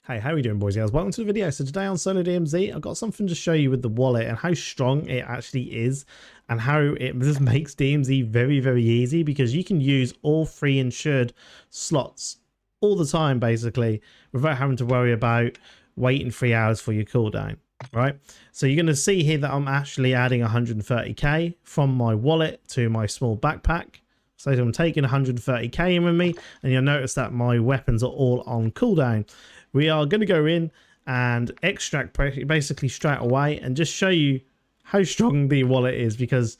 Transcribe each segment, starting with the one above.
Hey, how are you doing, boys and girls? Welcome to the video. So today on Solo DMZ, I've got something to show you with the wallet and how strong it actually is and how it just makes DMZ very, very easy because you can use all 3 insured slots all the time, basically, without having to worry about waiting 3 hours for your cooldown, right? So you're going to see here that I'm actually adding 130k from my wallet to my small backpack. So I'm taking 130k in with me, and you'll notice that my weapons are all on cooldown. We are going to go in and extract basically straight away and just show you how strong the wallet is, because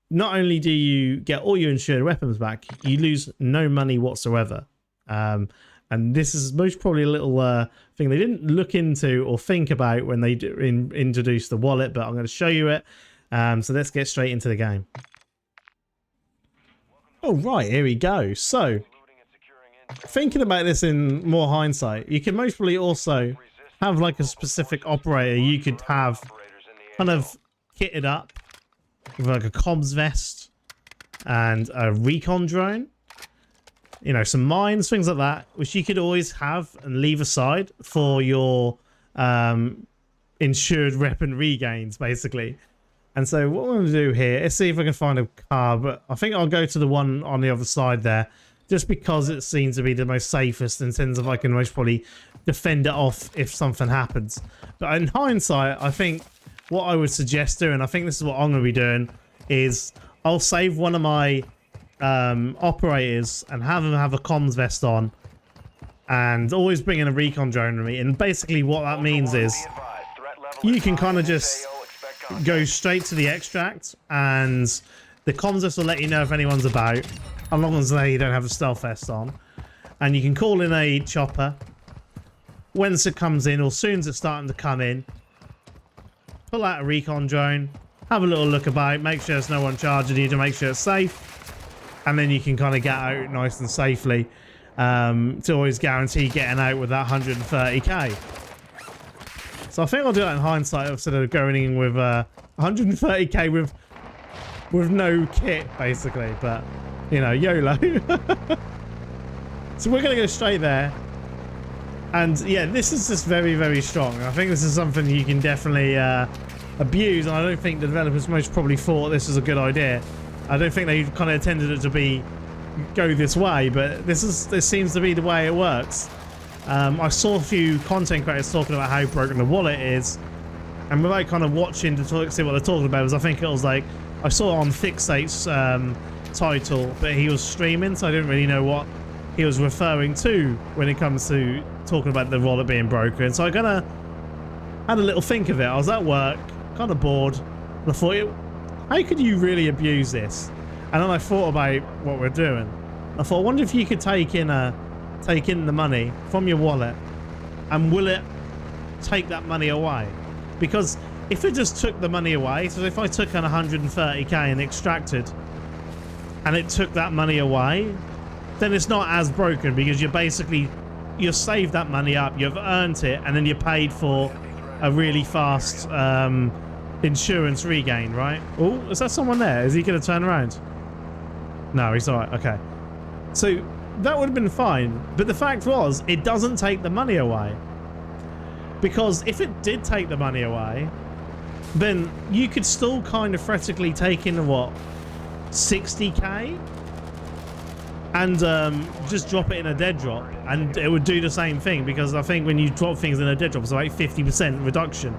not only do you get all your insured weapons back, you lose no money whatsoever. And this is most probably a little thing they didn't look into or think about when they introduced the wallet, but I'm going to show you it. So let's get straight into the game. Oh, right, here we go. So thinking about this in more hindsight, you can most probably also have like a specific operator you could have kind of kitted up with like a comms vest and a recon drone, you know, some mines, things like that, which you could always have and leave aside for your insured weapon regains, basically. And so what we're going to do here, let's see if I can find a car, but I think I'll go to the one on the other side there, just because it seems to be the most safest in terms of I can most probably defend it off if something happens. But in hindsight, I think what I would suggest doing, I think this is what I'm going to be doing, is I'll save one of my operators and have them have a comms vest on, and always bring in a recon drone with me. And basically what that means is you can kind of just go straight to the extract, and the comms vest will let you know if anyone's about, as long as they don't have a stealth vest on. And you can call in a chopper once it comes in, or as soon as it's starting to come in. Pull out a recon drone, have a little look about, make sure there's no one charging you to make sure it's safe, and then you can kind of get out nice and safely to always guarantee getting out with that 130k. So I think I'll do that in hindsight instead of going in with 130k with no kit, basically. But you know, YOLO. So we're going to go straight there. And yeah, this is just very, very strong. I think this is something you can definitely abuse. And I don't think the developers most probably thought this was a good idea. I don't think they kind of intended it to go this way, but this seems to be the way it works. I saw a few content creators talking about how broken the wallet is, and without kind of watching to see what they're talking about, I think it was like, I saw it on Fixate's title, but he was streaming, so I didn't really know what he was referring to when it comes to talking about the wallet being broken. So I kind of had a little think of it. I was at work, kind of bored, and I thought, how could you really abuse this? And then I thought about what we're doing. I thought, I wonder if you could take in the money from your wallet, and will it take that money away? Because if it just took the money away, so if I took an 130k and extracted, and it took that money away, then it's not as broken, because you saved that money up, you've earned it, and then you paid for a really fast insurance regain, right? Oh, is that someone there? Is he going to turn around? No, he's all right. Okay. So that would have been fine, but the fact was, it doesn't take the money away. Because if it did take the money away, then you could still kind of theoretically take in, what, 60k? And just drop it in a dead drop, and it would do the same thing, because I think when you drop things in a dead drop, it's like 50% reduction.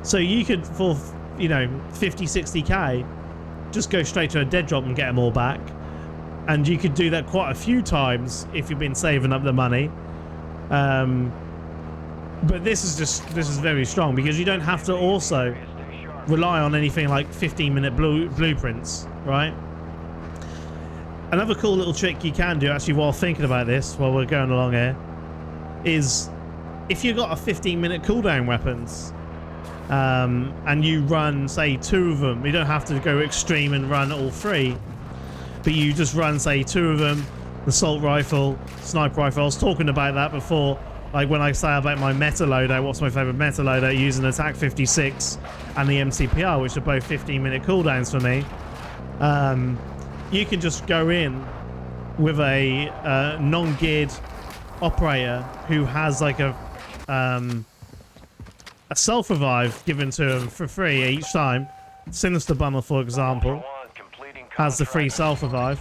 So you could, for, you know, 50, 60k, just go straight to a dead drop and get them all back. And you could do that quite a few times if you've been saving up the money. But this is very strong, because you don't have to also rely on anything like 15-minute blueprints, right? Another cool little trick you can do, actually, while thinking about this, while we're going along here, is if you've got a 15-minute cooldown weapons, and you run, say, 2 of them, you don't have to go extreme and run all 3, but you just run, say, 2 of them, the assault rifle, sniper rifle. I was talking about that before, like when I say about my meta loadout, what's my favorite meta loadout, using attack 56 and the MCPR, which are both 15-minute cooldowns for me. You can just go in with a non-geared operator who has like a a self-revive given to them for free each time. Sinister Bummer, for example, has the free self-revive.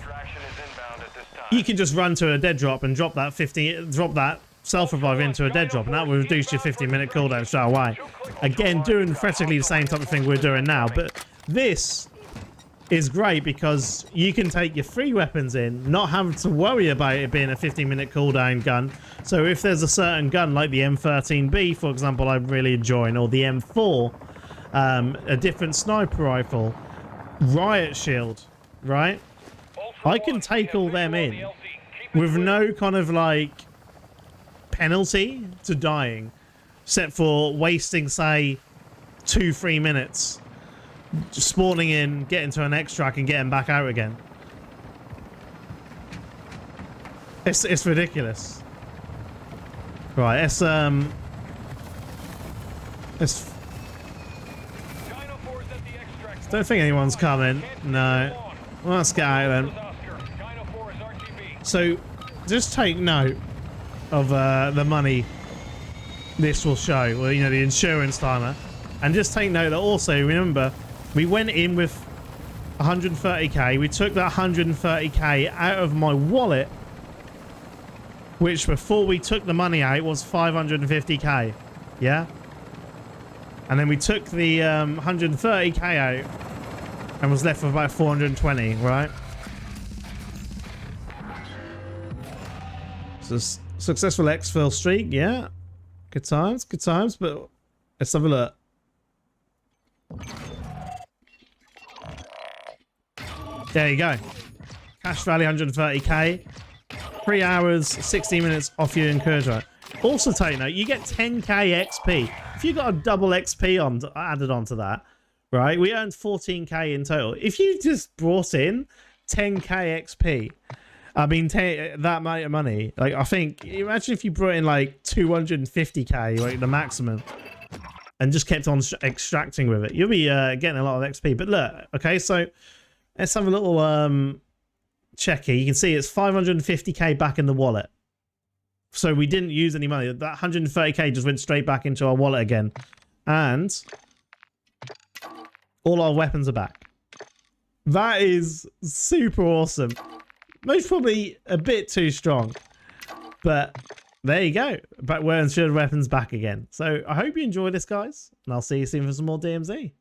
You can just run to a dead drop and drop that self-revive into a dead drop, and that will reduce your 15-minute cooldown straight away. Again, doing practically the same type of thing we're doing now, but this is great because you can take your free weapons in, not having to worry about it being a 15-minute cooldown gun. So if there's a certain gun like the M13B, for example, I'm really enjoying, or the M4, a different sniper rifle, riot shield, right? I can take all them in with no kind of like penalty to dying, except for wasting, say, 2-3 minutes just spawning in, getting to an extract and getting back out again. It's ridiculous. Right, let's don't think anyone's coming. No. Well, let's get out then. So just take note of the money this will show, well, you know, the insurance timer, and just take note that also, remember, we went in with 130k, we took that 130k out of my wallet, which before we took the money out was 550k, yeah? And then we took the 130k out and was left with about 420, right? So successful exfil streak, yeah. Good times, but let's have a look. There you go. Cash value 130k. 3 hours, 16 minutes off your encourager. Also take note, you get 10k XP. If you got a double XP added onto that, right? We earned 14k in total. If you just brought in 10k XP, I mean, that amount of money, like, I think, imagine if you brought in like 250k, like the maximum, and just kept on extracting with it. You'll be getting a lot of XP. But look, okay, so let's have a little checky. You can see it's 550k back in the wallet. So we didn't use any money. That 130k just went straight back into our wallet again. And all our weapons are back. That is super awesome. Most probably a bit too strong. But there you go. But we're insured weapons back again. So I hope you enjoy this, guys. And I'll see you soon for some more DMZ.